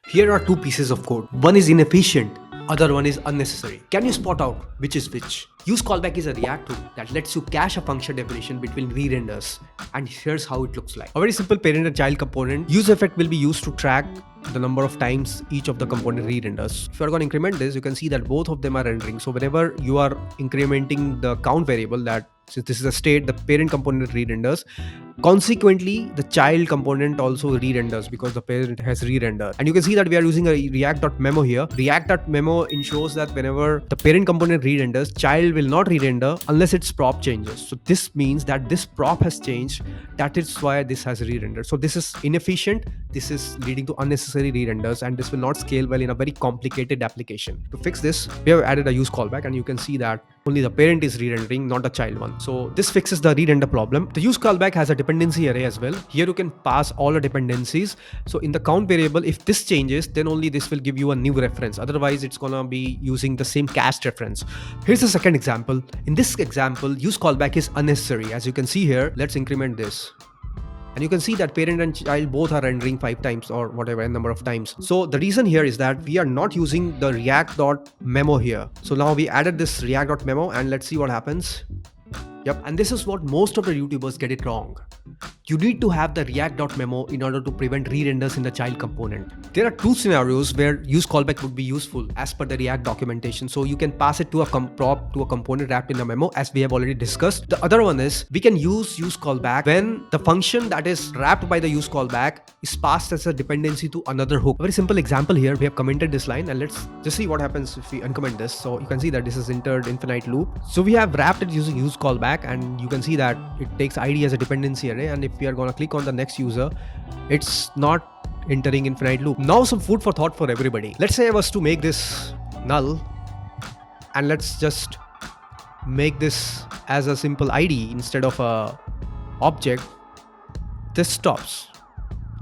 Here are two pieces of code. One is inefficient, other one is unnecessary. Can you spot out which is which? UseCallback is a React tool that lets you cache a function definition between rerenders. And here's how it looks like. A very simple parent and child component. UseEffect will be used to track the number of times each of the component re-renders. If you're going to increment this, you can see that both of them are rendering. So whenever you are incrementing the count variable, that since this is a state, the parent component re-renders. Consequently, the child component also re-renders because the parent has re-rendered. And you can see that we are using a React.memo here. React.memo ensures that whenever the parent component re-renders, child will not re-render unless its prop changes. So this means that this prop has changed. That is why this has re-rendered. So this is inefficient. This is leading to unnecessary re-renders, and this will not scale well in a very complicated application. To fix this, we have added a use callback, and you can see that only the parent is re-rendering, not the child one. So this fixes the re-render problem. The use callback has a dependency array as well. Here you can pass all the dependencies. So in the count variable, if this changes, then only this will give you a new reference. Otherwise, it's gonna be using the same cached reference. Here's the second example. In this example, use callback is unnecessary. As you can see here, let's increment this. And you can see that parent and child both are rendering 5 times or whatever number of times. So the reason here is that we are not using the React.memo here. So now we added this React.memo, and let's see what happens. Yep, and this is what most of the YouTubers get it wrong. You need to have the React.memo in order to prevent re-renders in the child component. There are two scenarios where use callback would be useful as per the React documentation. So you can pass it to a prop to a component wrapped in a memo, as we have already discussed. The other one is we can use callback when the function that is wrapped by the use callback is passed as a dependency to another hook. A very simple example here. We have commented this line, and let's just see what happens if we uncomment this. So you can see that this is entered infinite loop. So we have wrapped it using use callback, and you can see that it takes ID as a dependency array, and if we are going to click on the next user, it's not entering infinite loop. Now some food for thought for everybody. Let's say I was to make this null, and let's just make this as a simple ID instead of a object. This stops.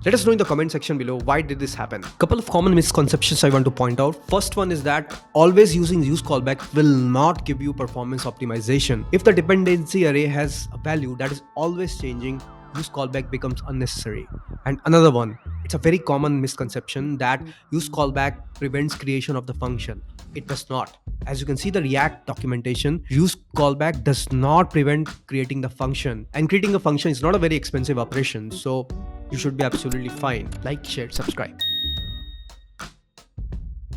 Let us know in the comment section below, why did this happen? Couple of common misconceptions I want to point out. First one is that always using use callback will not give you performance optimization. If the dependency array has a value that is always changing, use callback becomes unnecessary. And another one, it's a very common misconception that use callback prevents creation of the function. It does not. As you can see the React documentation, use callback does not prevent creating the function. And creating a function is not a very expensive operation. So you should be absolutely fine. Like, share, subscribe.